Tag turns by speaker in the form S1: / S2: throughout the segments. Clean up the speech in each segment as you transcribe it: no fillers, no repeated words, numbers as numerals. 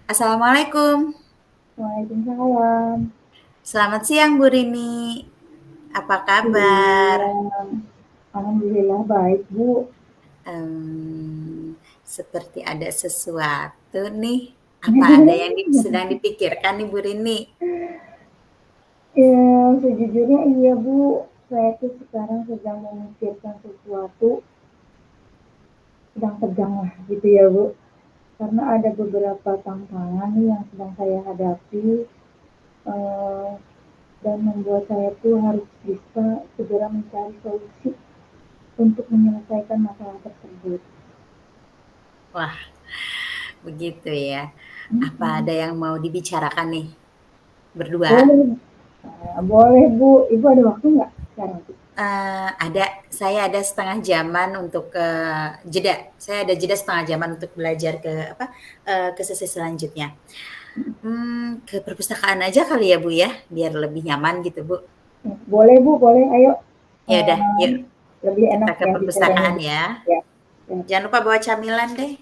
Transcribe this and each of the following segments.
S1: Assalamualaikum.
S2: Waalaikumsalam.
S1: Selamat siang Bu Rini. Apa kabar?
S2: Iya, alhamdulillah baik, Bu.
S1: Seperti ada sesuatu nih. Apa ada yang sedang dipikirkan nih Bu Rini?
S2: Ya, sejujurnya iya, Bu. Saya tuh sekarang sedang memikirkan sesuatu, sedang tegang lah gitu ya, Bu. Karena ada beberapa tantangan nih yang sedang saya hadapi, eh, dan membuat saya tuh harus bisa segera mencari solusi untuk menyelesaikan masalah tersebut.
S1: Wah, begitu ya. Apa
S2: Mm-mm.
S1: ada yang mau dibicarakan nih berdua?
S2: Boleh, boleh, Bu. Ibu ada waktu nggak sekarang, Bu?
S1: Ada, saya ada setengah jaman untuk jeda. Saya ada jeda setengah jaman untuk belajar ke apa ke sesi selanjutnya. Ke perpustakaan aja kali ya Bu ya, biar lebih nyaman gitu Bu.
S2: Boleh Bu, boleh. Ayo,
S1: Ya udah,
S2: eh,
S1: yuk
S2: lebih
S1: kita
S2: enak
S1: ke
S2: ya bicaranya
S1: perpustakaan
S2: Bu.
S1: ya.
S2: Ya, ya.
S1: Jangan lupa bawa camilan deh.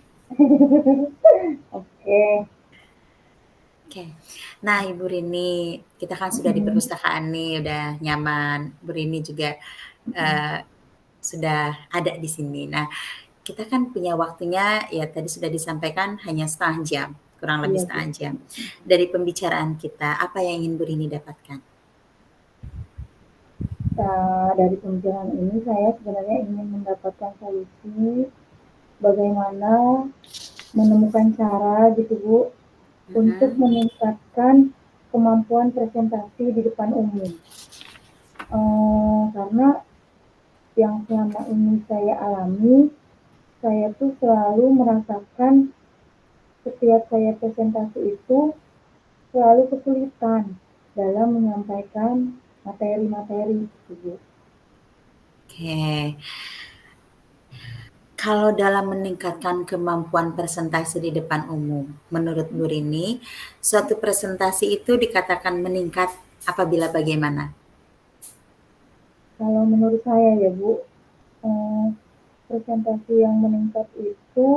S2: Oke.
S1: Oke. Nah, Ibu Rini, kita kan sudah di
S2: Mm,
S1: perpustakaan nih, udah nyaman. Bu Rini juga
S2: mm,
S1: eh, sudah ada di sini. Nah, kita kan punya waktunya, ya tadi sudah disampaikan hanya setengah jam, kurang lebih
S2: iya Bu.
S1: setengah jam. Dari pembicaraan kita, apa yang ingin Bu Rini dapatkan?
S2: Dari pembicaraan ini saya sebenarnya ingin mendapatkan solusi bagaimana menemukan cara gitu Bu untuk
S1: Mhm.
S2: meningkatkan kemampuan presentasi di depan umum. Karena yang selama ini saya alami, saya tuh selalu merasakan setiap saya presentasi itu selalu kesulitan dalam menyampaikan materi-materi tersebut.
S1: Oke. Kalau dalam meningkatkan kemampuan presentasi di depan umum, menurut Bu Rini, suatu presentasi itu dikatakan meningkat apabila bagaimana?
S2: Kalau menurut saya ya Bu, presentasi yang meningkat itu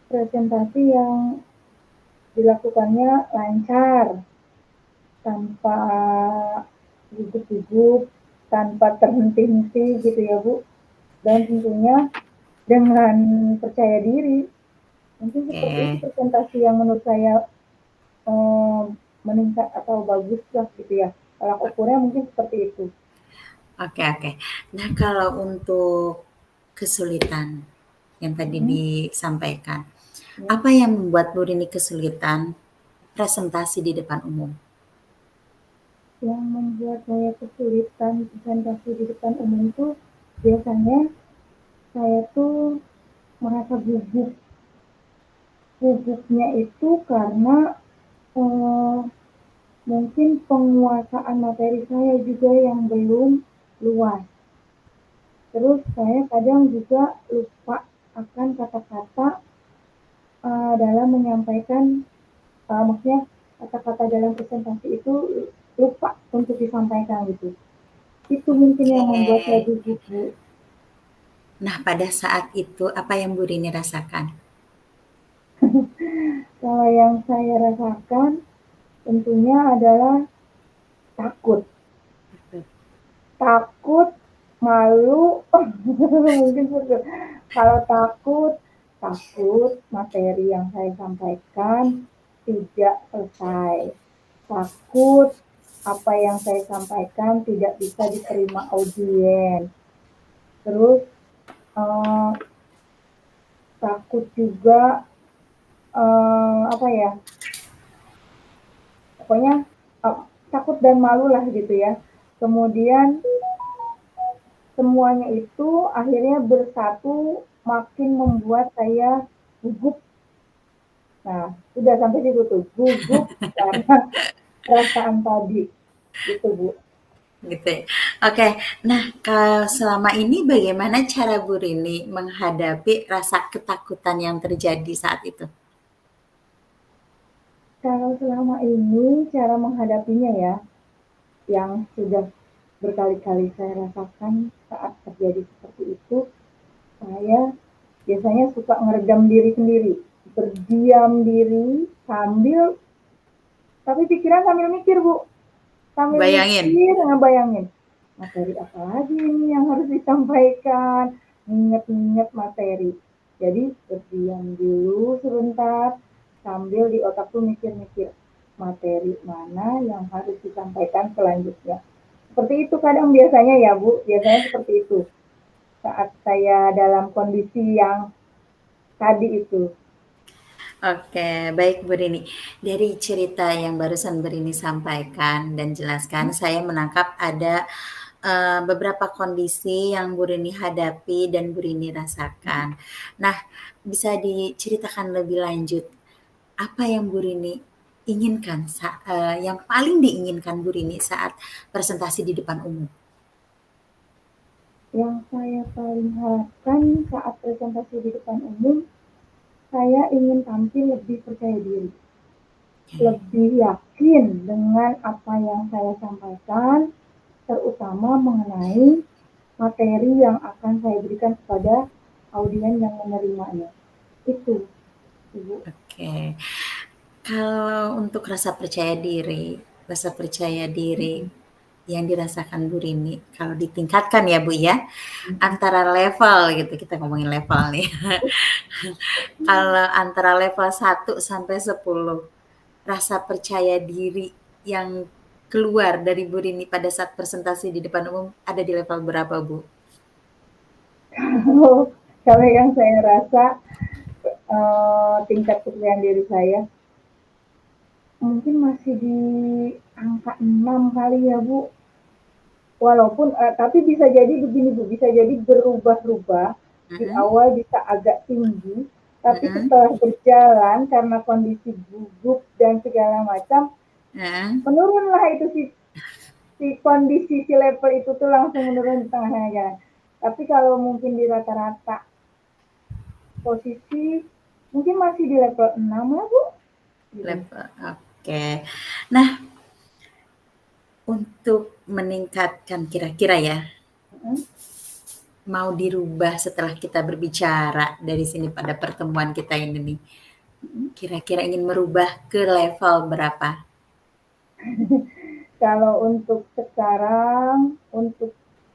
S2: presentasi yang dilakukannya lancar, tanpa gugup-gugup, tanpa terhenti-henti gitu ya Bu. Dan tentunya dengan percaya diri. Mungkin seperti itu
S1: Oke,
S2: presentasi yang menurut saya eh, meningkat atau bagus lah gitu ya. Tolak ukurnya mungkin seperti itu.
S1: oke. Nah, kalau untuk kesulitan yang tadi
S2: Hmm,
S1: disampaikan,
S2: ya.
S1: apa yang membuat Bu Rini kesulitan presentasi di depan umum?
S2: Yang membuat saya kesulitan presentasi di depan umum itu biasanya saya tuh merasa gugup. Gugupnya itu karena eh, mungkin penguasaan materi saya juga yang belum luas. Terus saya kadang juga lupa akan kata-kata dalam menyampaikan, maksudnya kata-kata dalam presentasi itu lupa untuk disampaikan gitu. Itu mungkin yang membuat saya
S1: Oke.
S2: gugup, Bu.
S1: Nah, pada saat itu apa yang Bu Rini rasakan?
S2: Kalau yang saya rasakan tentunya adalah takut. Takut, malu, mungkin betul. Kalau takut, takut materi yang saya sampaikan tidak selesai. Takut apa yang saya sampaikan tidak bisa diterima audiens. Terus eh, takut juga apa ya? Pokoknya eh, takut dan malu lah gitu ya. Kemudian semuanya itu akhirnya bersatu makin membuat saya gugup. Nah, sudah sampai situ tuh, gugup karena perasaan tadi. Gitu, Bu.
S1: Gitu ya. Oke, nah kalau selama ini bagaimana cara Bu Rini menghadapi rasa ketakutan yang terjadi saat itu?
S2: Kalau selama ini cara menghadapinya ya, yang sudah berkali-kali saya rasakan saat terjadi seperti itu, saya biasanya suka ngeredam diri sendiri. berdiam diri sambil, tapi pikiran sambil mikir Bu, sambil
S1: Bayangin.
S2: mikir ngebayangin materi apa lagi ini yang harus disampaikan, inget-inget materi. Jadi berdiam dulu sebentar sambil di otak tuh mikir-mikir materi mana yang harus disampaikan selanjutnya. Seperti itu kadang biasanya ya Bu, biasanya seperti itu saat saya dalam kondisi yang tadi itu.
S1: Oke, baik Bu Rini. Dari cerita yang barusan Bu Rini sampaikan dan jelaskan, saya menangkap ada beberapa kondisi yang Bu Rini hadapi dan Bu Rini rasakan. Nah, bisa diceritakan lebih lanjut, apa yang Bu Rini inginkan, yang paling diinginkan Bu Rini saat presentasi di depan umum?
S2: Yang saya paling harapkan saat presentasi di depan umum, saya ingin tampil lebih percaya diri,
S1: Oke.
S2: lebih yakin dengan apa yang saya sampaikan, terutama mengenai materi yang akan saya berikan kepada audien yang menerimanya. Itu, Ibu.
S1: Oke. Kalau untuk rasa percaya diri yang dirasakan Bu Rini, kalau ditingkatkan ya Bu ya, antara level gitu, kita ngomongin level nih. Kalau antara level 1 sampai 10, rasa percaya diri yang keluar dari Bu Rini pada saat presentasi di depan umum ada di level berapa Bu?
S2: Kalau yang saya rasa tingkat kepercayaan diri saya mungkin masih di angka 6 kali ya Bu. Walaupun tapi bisa jadi begini Bu, bisa jadi berubah-ubah. Di
S1: Mhm,
S2: awal bisa agak tinggi, tapi
S1: mhm,
S2: setelah berjalan karena kondisi gugup dan segala macam,
S1: heeh,
S2: menurunlah itu si kondisi si level itu tuh langsung menurun di tengah jalan. Tapi kalau mungkin di rata-rata posisi mungkin masih di level 6 lah Bu. Gitu.
S1: level oke. Nah, untuk meningkatkan kira-kira ya,
S2: Mm-mm.
S1: mau dirubah setelah kita berbicara dari sini pada pertemuan kita ini nih, kira-kira ingin merubah ke level berapa?
S2: Kalau untuk sekarang, untuk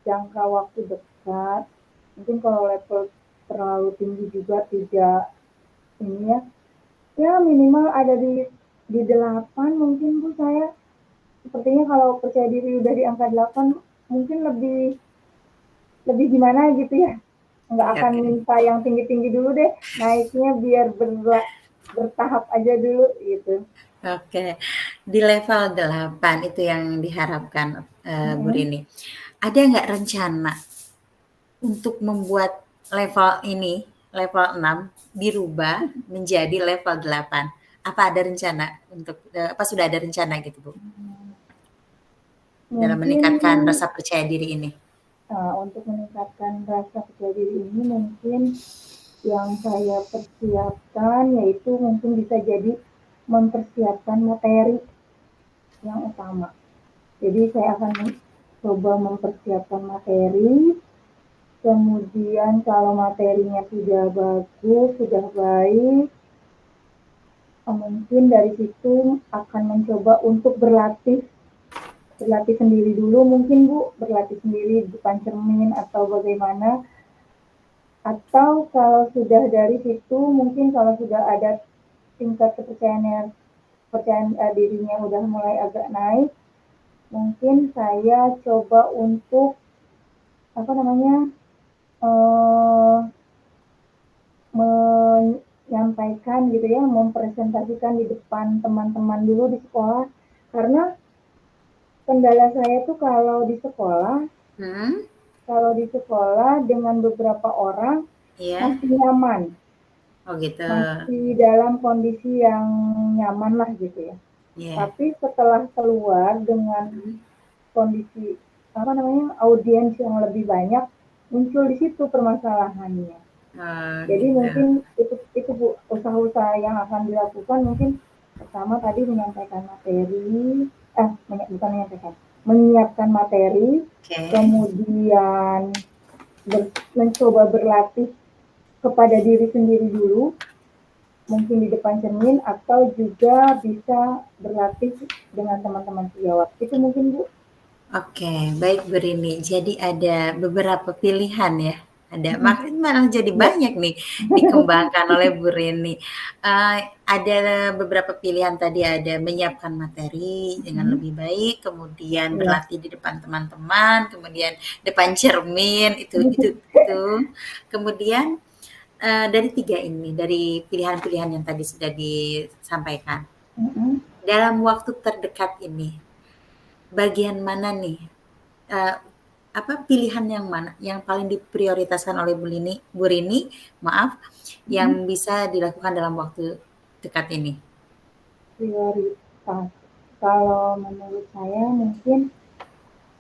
S2: jangka waktu dekat, mungkin kalau level terlalu tinggi juga tidak ini ya, ya minimal ada di 8 mungkin Bu saya. Sepertinya kalau percaya diri udah di angka 8 mungkin lebih lebih gimana gitu ya. Nggak akan
S1: Oke.
S2: minta yang tinggi-tinggi dulu deh, naiknya biar bertahap aja dulu gitu.
S1: Oke, di level 8 itu yang diharapkan, Bu
S2: Mm-mm.
S1: Rini. Ada nggak rencana untuk membuat level ini, level 6 dirubah menjadi level 8? Apa ada rencana untuk, apa sudah ada rencana gitu, Bu, dalam
S2: Mungkin
S1: meningkatkan rasa percaya diri ini?
S2: untuk meningkatkan rasa percaya diri ini mungkin yang saya persiapkan yaitu mungkin bisa jadi mempersiapkan materi yang utama. Jadi saya akan coba mempersiapkan materi, kemudian kalau materinya sudah bagus, sudah baik, mungkin dari situ akan mencoba untuk berlatih sendiri dulu mungkin Bu, berlatih sendiri di depan cermin atau bagaimana. Atau kalau sudah dari situ mungkin kalau sudah ada tingkat kepercayaan dirinya udah mulai agak naik, mungkin saya coba untuk apa namanya eh, menyampaikan gitu ya, mempresentasikan di depan teman-teman dulu di sekolah, karena kendala saya tuh
S1: Hmm,
S2: kalau di sekolah dengan beberapa orang
S1: iya.
S2: masih nyaman,
S1: Oh gitu.
S2: masih dalam kondisi yang nyaman lah gitu ya.
S1: Iya.
S2: Tapi setelah keluar dengan
S1: Mhm.
S2: kondisi apa namanya audiens yang lebih banyak, muncul di situ permasalahannya.
S1: Oh
S2: Jadi
S1: gitu.
S2: mungkin itu Bu, usaha-usaha yang akan dilakukan mungkin pertama tadi menyampaikan materi, bukan menyampaikan, menyiapkan materi,
S1: Oke.
S2: kemudian mencoba berlatih kepada diri sendiri dulu, mungkin di depan cermin atau juga bisa berlatih dengan teman-teman sejawat. Itu mungkin Bu.
S1: Oke, baik Bu Rini. Jadi ada beberapa pilihan ya. Ada
S2: Mm-mm.
S1: malah jadi
S2: Ya.
S1: banyak nih dikembangkan oleh Bu Rini. Ada beberapa pilihan tadi ada menyiapkan materi dengan
S2: Mm-mm.
S1: lebih baik, kemudian
S2: Iya.
S1: berlatih di depan teman-teman, kemudian depan cermin itu. Kemudian dari tiga ini, dari pilihan-pilihan yang tadi sudah disampaikan,
S2: Mm-mm.
S1: dalam waktu terdekat ini, bagian mana nih Eee, apa, pilihan yang mana yang paling diprioritaskan oleh Bu Rini, maaf, yang
S2: Mm-mm.
S1: bisa dilakukan dalam waktu dekat ini?
S2: Prioritas. Kalau menurut saya mungkin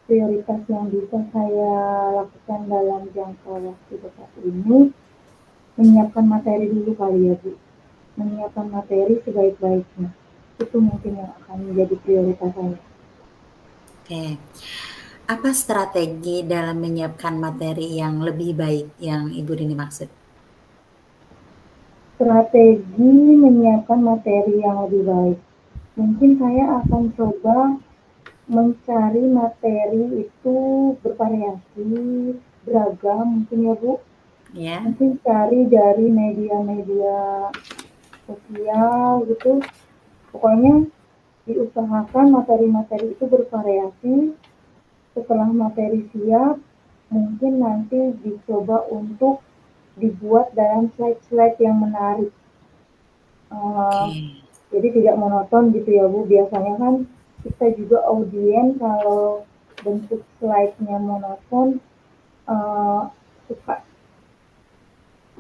S2: prioritas yang bisa saya lakukan dalam jangka waktu dekat ini menyiapkan materi dulu kali ya Bu. Menyiapkan materi sebaik-baiknya. Itu mungkin yang akan menjadi prioritas saya.
S1: Oke. Apa strategi dalam menyiapkan materi yang lebih baik yang Ibu Rini maksud?
S2: Strategi menyiapkan materi yang lebih baik. Mungkin saya akan coba mencari materi itu bervariasi, beragam mungkin ya Bu.
S1: Ya,
S2: Mungkin cari dari media-media sosial gitu. Pokoknya diusahakan materi-materi itu bervariasi. Setelah materi siap, mungkin nanti dicoba untuk dibuat dalam slide-slide yang menarik. Uh,
S1: oke.
S2: jadi tidak monoton gitu ya Bu. Biasanya kan kita juga audien kalau bentuk slide-nya monoton uh, suka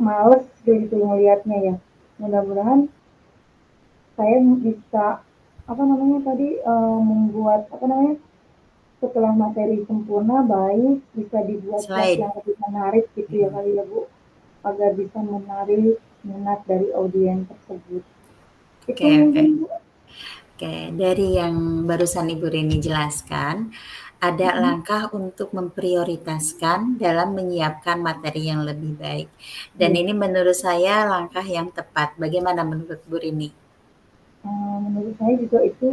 S2: males gitu ngelihatnya ya. Mudah-mudahan saya bisa apa namanya tadi membuat apa namanya setelah materi sempurna baik bisa dibuat slide
S1: Slide.
S2: yang lebih menarik gitu ya
S1: Mhm.
S2: kali ya Bu agar bisa menarik minat dari audiens tersebut. Itu
S1: Oke, oke.
S2: mungkin Bu.
S1: Oke, dari yang barusan Ibu Rini jelaskan, ada
S2: Mm-mm.
S1: langkah untuk memprioritaskan dalam menyiapkan materi yang lebih baik. Dan
S2: Iya.
S1: ini menurut saya langkah yang tepat. Bagaimana menurut Bu Rini?
S2: Menurut saya juga itu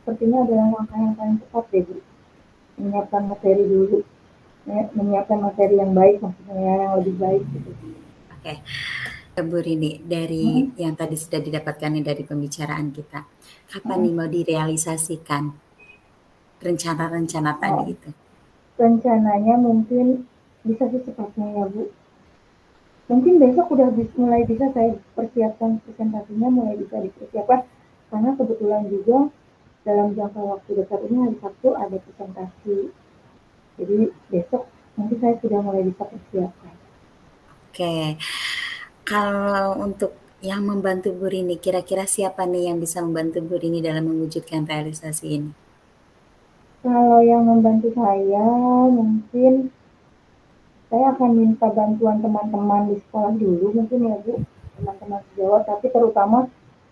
S2: sepertinya adalah langkah yang paling tepat deh Bu. Menyiapkan materi dulu, menyiapkan materi yang baik maksudnya yang lebih baik gitu.
S1: Oke, Bu Rini, dari
S2: Mm-mm.
S1: yang tadi sudah didapatkan nih dari pembicaraan kita, kapan
S2: Mm-mm.
S1: nih mau direalisasikan rencana-rencana tadi
S2: Oh,
S1: itu?
S2: rencananya mungkin bisa secepatnya ya Bu. Mungkin besok udah mulai bisa saya persiapkan presentasinya, mulai bisa dipersiapkan karena kebetulan juga dalam jangka waktu dekat ini hari Sabtu ada presentasi. Jadi besok nanti saya sudah mulai bisa persiapkan.
S1: Oke, kalau untuk yang membantu Bu Rini, kira-kira siapa nih yang bisa membantu Bu Rini dalam mewujudkan realisasi ini?
S2: Kalau yang membantu saya mungkin saya akan minta bantuan teman-teman di sekolah dulu mungkin ya Bu, teman-teman sejawat, tapi terutama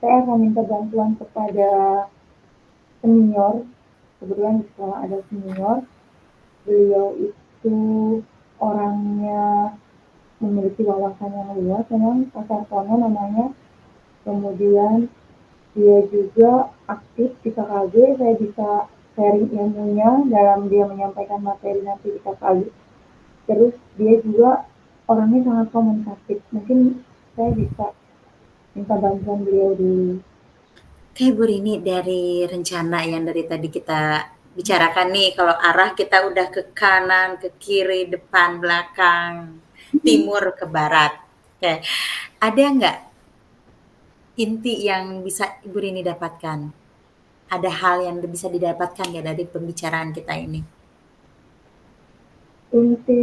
S2: saya akan minta bantuan kepada senior. Kebetulan di sekolah ada senior, beliau itu orangnya memiliki wawasan yang luas, memang Pak Sartono namanya. Kemudian dia juga aktif di KKG, saya bisa sharing ilmunya dalam dia menyampaikan materi nanti di KKG. Terus dia juga orangnya sangat komunikatif. Mungkin saya bisa minta bantuan beliau dulu.
S1: Oke Bu Rini, dari rencana yang dari tadi kita bicarakan nih, kalau arah kita udah ke kanan, ke kiri, depan, belakang, timur, ke barat. Oke, ada nggak inti yang bisa Ibu Rini dapatkan? Ada hal yang bisa didapatkan ya dari pembicaraan kita ini?
S2: Inti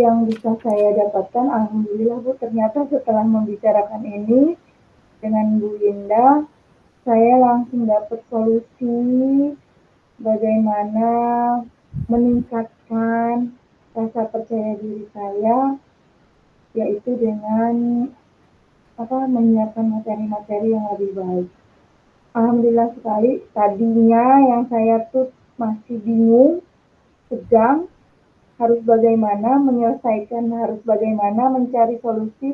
S2: yang bisa saya dapatkan, alhamdulillah Bu, ternyata setelah membicarakan ini dengan Bu Linda, saya langsung dapat solusi bagaimana meningkatkan rasa percaya diri saya, yaitu dengan menyiapkan materi-materi yang lebih baik. Alhamdulillah sekali, tadinya yang saya tuh masih bingung, tegang, harus bagaimana menyelesaikan, harus bagaimana mencari solusi.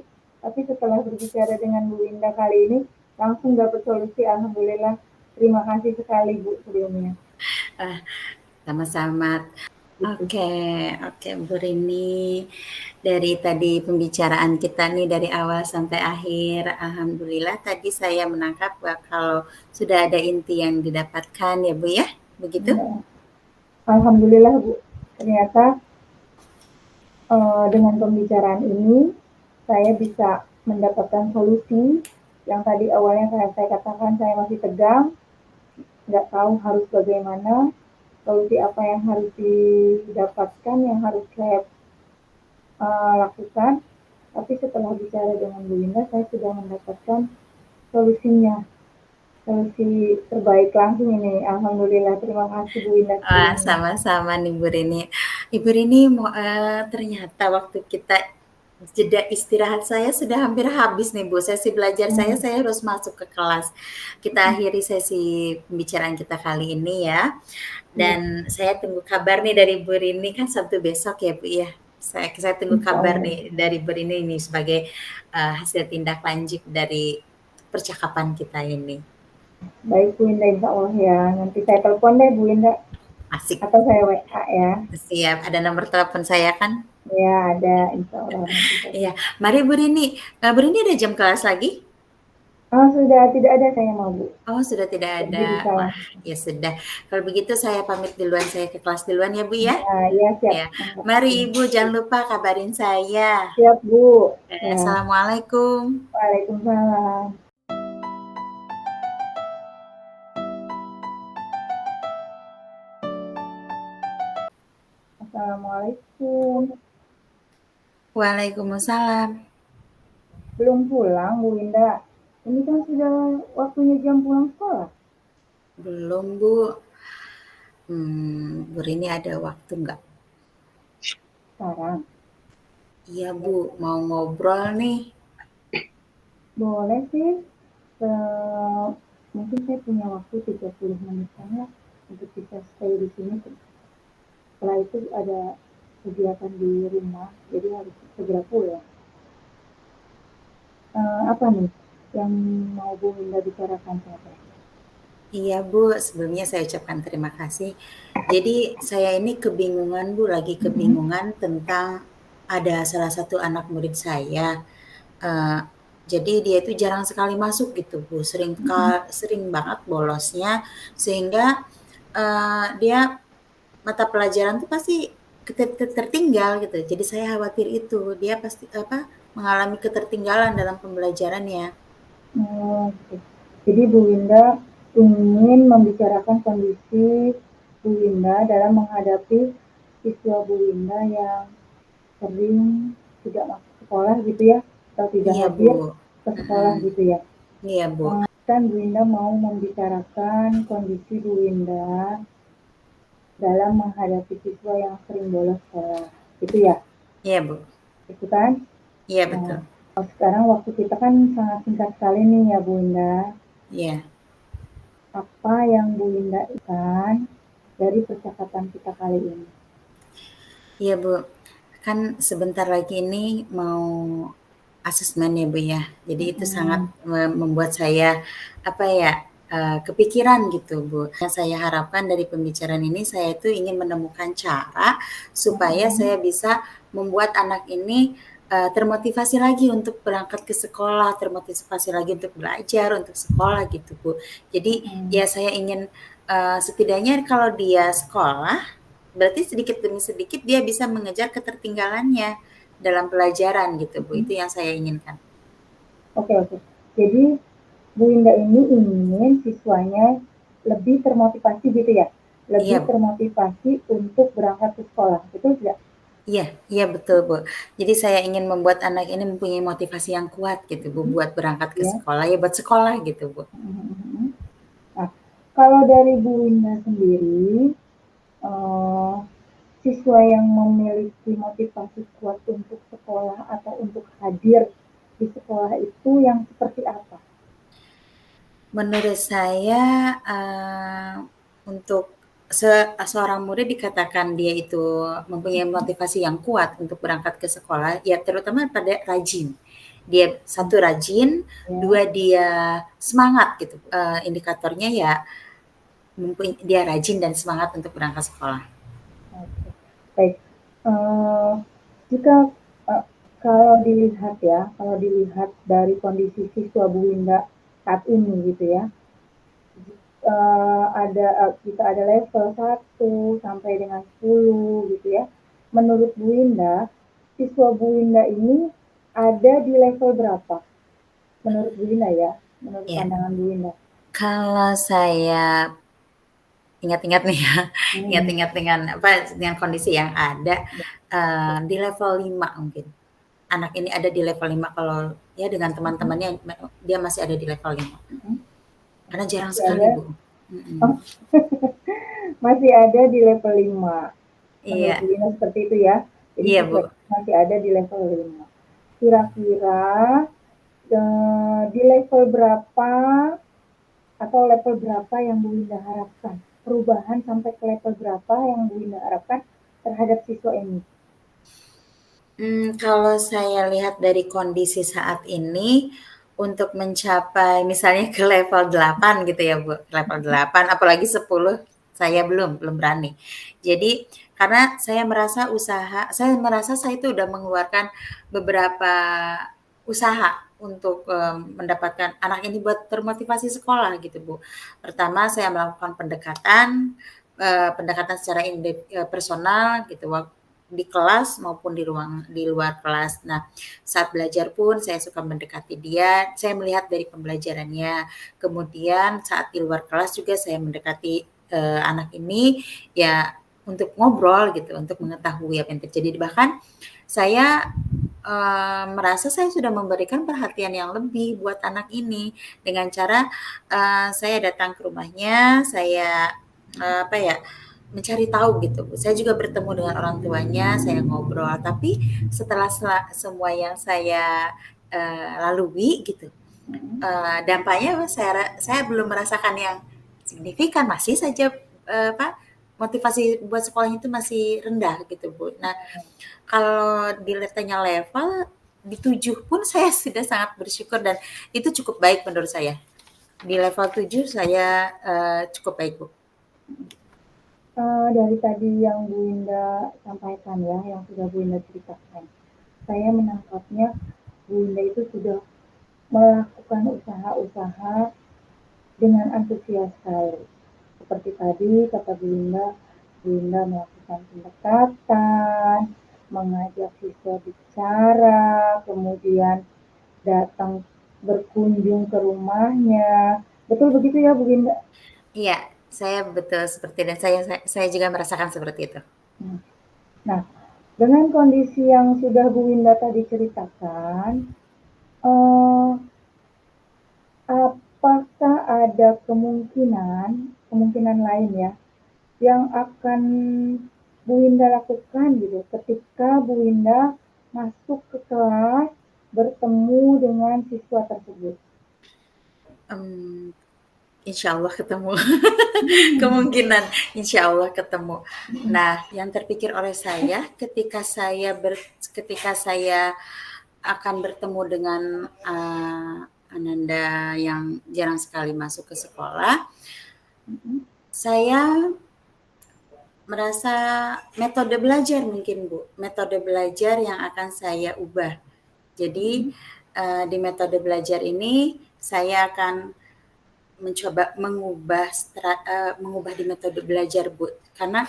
S2: Tapi setelah berbicara dengan Bu Indah kali ini, langsung dapat solusi. Alhamdulillah. Terima kasih sekali Bu sebelumnya.
S1: Ah, sama-sama.
S2: Gitu.
S1: Oke, oke Bu Rini. Dari tadi pembicaraan kita nih dari awal sampai akhir, alhamdulillah tadi saya menangkap bahwa kalau sudah ada inti yang didapatkan ya Bu ya, begitu?
S2: Ya. Alhamdulillah Bu. Ternyata dengan pembicaraan ini saya bisa mendapatkan solusi yang tadi awalnya saya katakan saya masih tegang, nggak tahu harus bagaimana, solusi apa yang harus didapatkan, yang harus saya lakukan. Tapi setelah bicara dengan Bu Linda, saya sudah mendapatkan solusinya, solusi terbaik langsung ini. Alhamdulillah, terima kasih Bu Linda
S1: Wah,
S2: sebelumnya.
S1: sama-sama nih Bu Rini. Ibu Rini, ternyata waktu kita jeda istirahat saya sudah hampir habis nih Bu. Sesi belajar saya harus masuk ke kelas. Kita akhiri sesi pembicaraan kita kali ini ya.
S2: Ya,
S1: Dan saya tunggu kabar nih dari Bu Rini kan Sabtu besok ya Bu ya. Saya tunggu
S2: insya
S1: kabar
S2: Allah.
S1: nih dari Bu Rini ini sebagai hasil tindak lanjut dari percakapan kita ini.
S2: Baik Bu Linda, insya Allah ya. Nanti saya telepon deh Bu Linda,
S1: Asik.
S2: atau saya WA ya.
S1: Siap, ada nomor telepon saya kan?
S2: Ya, ada insya Allah nanti saya.
S1: Iya, mari Bu Rini. Bu Rini ada jam kelas lagi?
S2: Oh, sudah tidak ada saya mau Bu.
S1: Oh, sudah tidak
S2: Jadi
S1: ada.
S2: bisa
S1: Wah, ya sudah. Kalau begitu saya pamit duluan, saya ke kelas duluan ya Bu ya.
S2: ya, ya siap.
S1: Ya,
S2: Mantap.
S1: mari Ibu jangan lupa kabarin saya.
S2: Siap Bu. Ya.
S1: Assalamualaikum.
S2: Waalaikumsalam. Assalamualaikum.
S1: Waalaikumsalam.
S2: Belum pulang Bu Winda. Ini kan sudah waktunya jam pulang sekolah.
S1: Belum Bu. Bu Rini ada waktu nggak?
S2: Sekarang.
S1: Iya Bu, mau ngobrol nih.
S2: Boleh sih. Mungkin saya punya waktu 30 menitan ya untuk bisa stay di sini. Setelah itu ada kegiatan di rumah, jadi harus segera pulang. Apa nih yang mau Bu Winda bicarakan saya?
S1: Iya Bu, sebelumnya saya ucapkan terima kasih. Jadi saya ini kebingungan Bu, lagi kebingungan tentang ada salah satu anak murid saya. Eh, jadi dia itu jarang sekali masuk gitu Bu, sering banget bolosnya, sehingga dia mata pelajaran tuh pasti tertinggal gitu. Jadi saya khawatir itu dia pasti apa mengalami ketertinggalan dalam pembelajarannya.
S2: Oke. Jadi Bu Winda ingin membicarakan kondisi Bu Winda dalam menghadapi siswa Bu Winda yang sering tidak masuk sekolah gitu ya, atau tidak
S1: Iya Bu.
S2: hadir ke sekolah
S1: Mm-mm.
S2: gitu ya.
S1: Iya Bu.
S2: Kan Bu Winda mau membicarakan kondisi Bu Winda dalam menghadapi siswa yang sering bolos sekolah. Itu ya,
S1: Iya Bu.
S2: itu kan?
S1: Iya
S2: Nah,
S1: betul.
S2: sekarang waktu kita kan sangat singkat sekali nih ya Bu Winda.
S1: Iya.
S2: Apa yang Bu Winda ikan dari percakapan kita kali ini?
S1: Iya Bu. Kan sebentar lagi ini mau asesmen ya Bu ya. Jadi itu sangat membuat saya apa ya kepikiran gitu Bu. Yang saya harapkan dari pembicaraan ini saya itu ingin menemukan cara supaya saya bisa membuat anak ini termotivasi lagi untuk berangkat ke sekolah, termotivasi lagi untuk belajar, untuk sekolah gitu Bu. Jadi ya saya ingin setidaknya kalau dia sekolah, berarti sedikit demi sedikit dia bisa mengejar ketertinggalannya dalam pelajaran gitu Bu. Itu yang saya inginkan.
S2: Oke, oke. Jadi Bu Winda ini ingin siswanya lebih termotivasi gitu ya? Lebih
S1: Iya Bu.
S2: termotivasi untuk berangkat ke sekolah, betul tidak?
S1: Iya, iya betul Bu. Jadi saya ingin membuat anak ini mempunyai motivasi yang kuat gitu Bu buat berangkat ke
S2: Ya.
S1: sekolah, ya buat sekolah gitu Bu.
S2: Nah, kalau dari Bu Winda sendiri, eh, siswa yang memiliki motivasi kuat untuk sekolah atau untuk hadir di sekolah itu yang seperti apa?
S1: Menurut saya untuk seorang murid dikatakan dia itu mempunyai motivasi yang kuat untuk berangkat ke sekolah, ya terutama pada rajin. Dia satu rajin,
S2: Ya,
S1: dua dia semangat gitu. Indikatornya ya mumpung dia rajin dan semangat untuk berangkat sekolah.
S2: oke. Baik. Eh, jika eh, kalau dilihat dari kondisi siswa Bu Winda saat ini gitu ya, kita ada level 1 sampai dengan 10 gitu ya. Menurut Bu Winda, siswa Bu Winda ini ada di level berapa? Menurut Bu Winda ya, menurut
S1: Ya,
S2: pandangan Bu Winda.
S1: kalau saya ingat-ingat nih ya,
S2: Hmm.
S1: ingat-ingat dengan kondisi yang ada, di level 5 mungkin. Anak ini ada di level 5 kalau ya dengan teman-temannya dia masih ada di level 5. Karena jarang
S2: Masih
S1: sekali,
S2: ada,
S1: Bu. Mhm.
S2: oh, masih ada di level 5. Menurut Bu
S1: Iya,
S2: Winda seperti itu ya. Jadi
S1: iya,
S2: siswa
S1: Bu.
S2: masih ada di level 5. Kira-kira di level berapa atau level berapa yang Bu Winda harapkan? Perubahan sampai ke level berapa yang Bu Winda harapkan terhadap siswa ini?
S1: Kalau saya lihat dari kondisi saat ini, untuk mencapai misalnya ke level 8 gitu ya, Bu, level 8 apalagi 10 saya belum berani. Jadi, karena saya merasa saya itu udah mengeluarkan beberapa usaha untuk, mendapatkan anak ini buat termotivasi sekolah gitu, Bu. Pertama saya melakukan pendekatan secara personal gitu, di kelas maupun di luar kelas. Nah, saat belajar pun saya suka mendekati dia, saya melihat dari pembelajarannya. Kemudian saat di luar kelas juga saya mendekati, anak ini ya untuk ngobrol gitu, untuk mengetahui apa yang terjadi. Bahkan saya, merasa saya sudah memberikan perhatian yang lebih buat anak ini dengan cara, saya datang ke rumahnya, saya, apa ya, mencari tahu gitu. Saya juga bertemu dengan orang tuanya, saya ngobrol. Tapi setelah semua yang saya lalui gitu, dampaknya saya belum merasakan yang signifikan, masih saja motivasi buat sekolahnya itu masih rendah gitu Bu. Nah, kalau ditanya level di 7 pun saya sudah sangat bersyukur dan itu cukup baik menurut saya. Di level 7 saya cukup baik Bu.
S2: Dari tadi yang Bu Winda sampaikan ya, yang sudah Bu Winda ceritakan, saya menangkapnya Bu Winda itu sudah melakukan usaha-usaha dengan antusias sekali. Seperti tadi kata Bu Winda melakukan pendekatan, mengajak siswa bicara, kemudian datang berkunjung ke rumahnya. Betul begitu ya Bu Winda?
S1: Iya, saya betul seperti dan saya juga merasakan seperti itu.
S2: Hmm. Nah, dengan kondisi yang sudah Bu Winda tadi ceritakan, eh, apakah ada kemungkinan lain ya, yang akan Bu Winda lakukan gitu ketika Bu Winda masuk ke kelas bertemu dengan siswa tersebut?
S1: Um, Insya Allah ketemu. Kemungkinan insya Allah ketemu. Nah, yang terpikir oleh saya ketika saya akan bertemu dengan Ananda yang jarang sekali masuk ke sekolah, saya merasa metode belajar mungkin Bu, metode belajar yang akan saya ubah. Jadi di metode belajar ini saya akan mencoba mengubah di metode belajar Bu, karena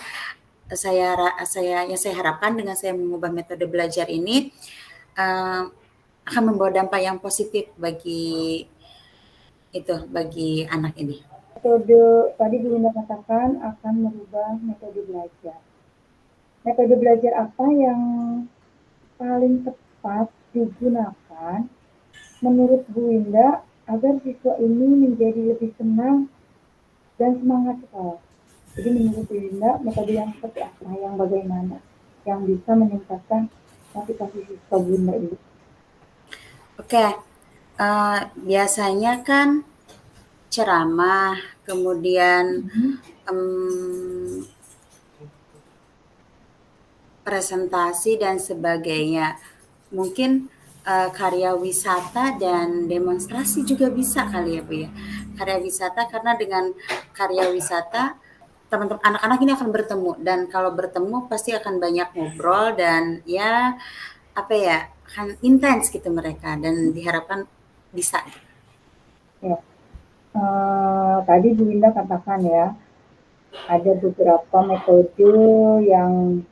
S1: yang saya harapkan dengan saya mengubah metode belajar ini uh, akan membawa dampak yang positif bagi anak ini.
S2: Metode tadi Bu Winda katakan akan merubah metode belajar. Metode belajar apa yang paling tepat digunakan menurut Bu Winda agar siswa ini menjadi lebih tenang dan semangat sekolah? Jadi menurut Bu Winda metode yang seperti apa, yang bagaimana, yang bisa meningkatkan motivasi siswa Bu Winda ini?
S1: Oke, biasanya kan ceramah, kemudian um, presentasi dan sebagainya. Mungkin karya wisata dan demonstrasi juga bisa kali ya Bu ya. Karya wisata karena dengan karya wisata teman-teman anak-anak ini akan bertemu dan kalau bertemu pasti akan banyak ngobrol dan ya apa ya akan intens gitu mereka dan diharapkan bisa.
S2: Ya. Tadi Bu Indah katakan ya, ada beberapa metode yang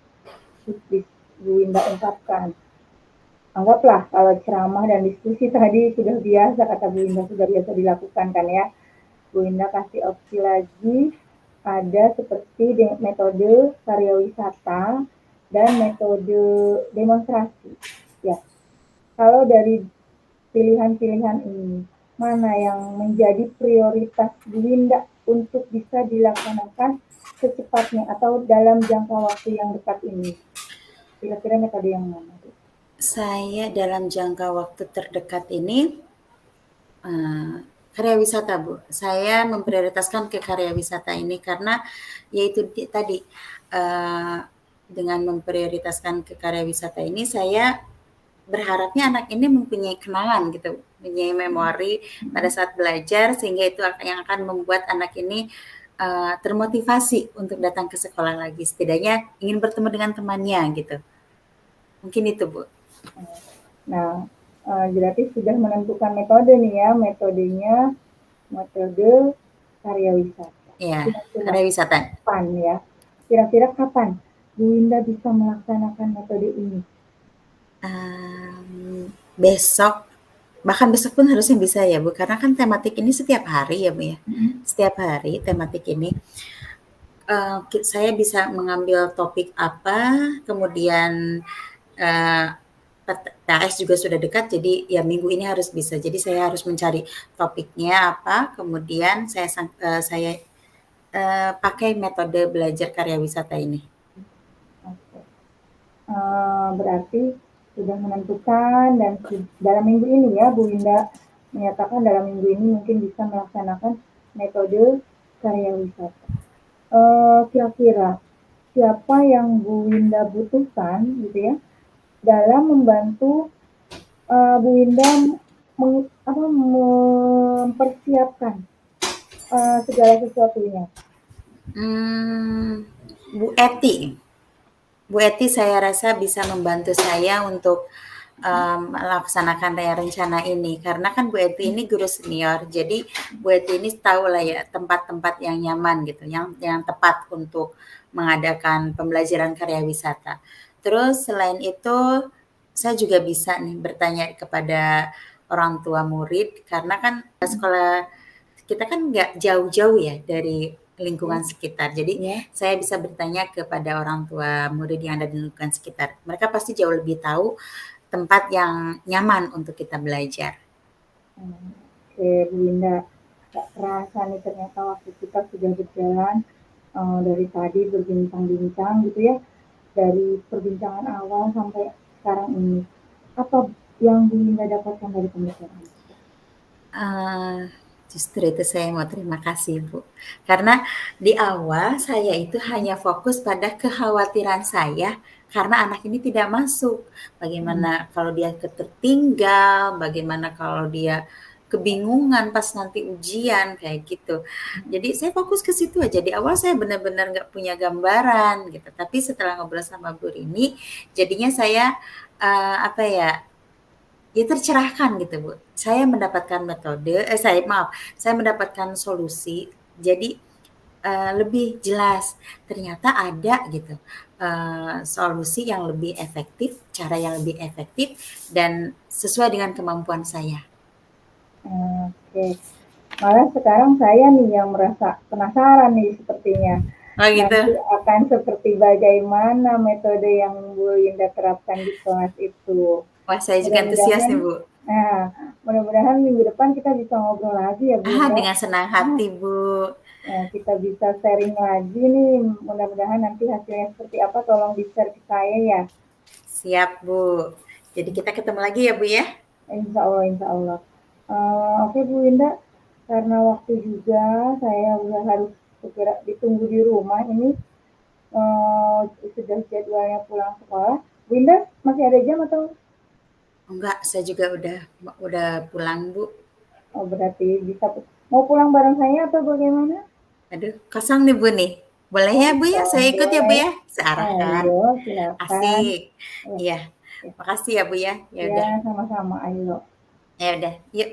S2: Bu Indah ungkapkan. Anggaplah kalau ceramah dan diskusi tadi sudah biasa, kata Bu Indah, sudah biasa dilakukan kan ya. Bu Indah kasih opsi lagi, ada seperti metode karya wisata dan metode demonstrasi. Ya, kalau dari pilihan-pilihan ini, mana yang menjadi prioritas Bu Winda untuk bisa dilaksanakan secepatnya atau dalam jangka waktu yang dekat ini? Kira-kira metode yang mana?
S1: Saya dalam jangka waktu terdekat ini karya wisata Bu. Saya memprioritaskan ke karya wisata ini karena yaitu tadi uh, dengan memprioritaskan ke karya wisata ini saya berharapnya anak ini mempunyai kenangan gitu, mempunyai memori pada saat belajar sehingga itu yang akan membuat anak ini termotivasi untuk datang ke sekolah lagi. Setidaknya ingin bertemu dengan temannya gitu. Mungkin itu Bu.
S2: Nah, berarti sudah menentukan metode nih ya, metode karya wisata.
S1: Ya,
S2: Kira-kira
S1: karya wisata.
S2: kapan ya? Kira-kira kapan Bu Winda bisa melaksanakan metode ini?
S1: Besok, bahkan besok pun harusnya bisa ya Bu, karena kan tematik ini setiap hari ya Bu ya. Setiap hari tematik ini. Saya bisa mengambil topik apa, kemudian uh, PTS juga sudah dekat, jadi ya minggu ini harus bisa. Jadi saya harus mencari topiknya apa, kemudian saya pakai metode belajar karya wisata ini.
S2: Oke. Berarti sudah menentukan dan dalam minggu ini ya Bu Winda menyatakan dalam minggu ini mungkin bisa melaksanakan metode karya wisata. Kira-kira siapa yang Bu Winda butuhkan gitu ya dalam membantu Bu Winda mempersiapkan segala sesuatunya?
S1: Bu Eti. Bu Eti saya rasa bisa membantu saya untuk melaksanakan rencana ini karena kan Bu Eti ini guru senior jadi Bu Eti ini tahu lah ya tempat-tempat yang nyaman gitu yang tepat untuk mengadakan pembelajaran karya wisata. Terus selain itu saya juga bisa nih bertanya kepada orang tua murid karena kan sekolah kita kan nggak jauh-jauh ya dari lingkungan sekitar. Jadi saya bisa bertanya kepada orang tua murid yang ada di lingkungan sekitar. Mereka pasti jauh lebih tahu tempat yang nyaman untuk kita belajar.
S2: Oke, Bu Winda, gak terasa nih ternyata waktu kita sudah berjalan dari tadi berbincang-bincang gitu ya, dari perbincangan awal sampai sekarang ini. Apa yang Bu Winda dapatkan dari pembicaraan?
S1: Justru itu saya mau terima kasih Bu. Karena di awal saya itu hanya fokus pada kekhawatiran saya karena anak ini tidak masuk. Bagaimana kalau dia tertinggal, bagaimana kalau dia kebingungan pas nanti ujian kayak gitu. Jadi saya fokus ke situ aja. Di awal saya benar-benar nggak punya gambaran gitu. Tapi setelah ngobrol sama Bu Rini, jadinya saya apa ya ya tercerahkan gitu Bu. Saya mendapatkan saya mendapatkan solusi. Jadi lebih jelas. Ternyata ada gitu solusi yang lebih efektif, cara yang lebih efektif dan sesuai dengan kemampuan saya.
S2: Oke, malah sekarang saya nih yang merasa penasaran nih sepertinya.
S1: Oh gitu.
S2: Nanti akan seperti bagaimana metode yang Bu Winda terapkan di kelas itu.
S1: Wah, saya juga antusias nih Bu.
S2: Nah, mudah-mudahan minggu depan kita bisa ngobrol lagi ya Bu Winda.
S1: Dengan senang hati Bu.
S2: Nah, kita bisa sharing lagi nih. Mudah-mudahan nanti hasilnya seperti apa, tolong di-share ke saya ya.
S1: Siap Bu. Jadi kita ketemu lagi ya Bu ya.
S2: Insya Allah, insya Allah. Oke Bu Winda, karena waktu juga saya udah harus segera ditunggu di rumah ini. Sudah jadwalnya pulang sekolah. Bu Winda masih ada jam atau?
S1: Enggak, saya juga udah pulang, Bu.
S2: Oh, berarti bisa mau pulang bareng saya atau bagaimana?
S1: Aduh, kosong nih, Bu, nih. Boleh
S2: Oh,
S1: ya, Bu, ya? Saya ikut ya, Bu,
S2: boleh.
S1: ya? Searah kan?
S2: Ayo, silakan.
S1: Asik.
S2: Ya,
S1: Iya.
S2: ya,
S1: Makasih ya, Bu, ya. Ya
S2: ya,
S1: udah.
S2: sama-sama. Ayo.
S1: Ya udah. Yuk.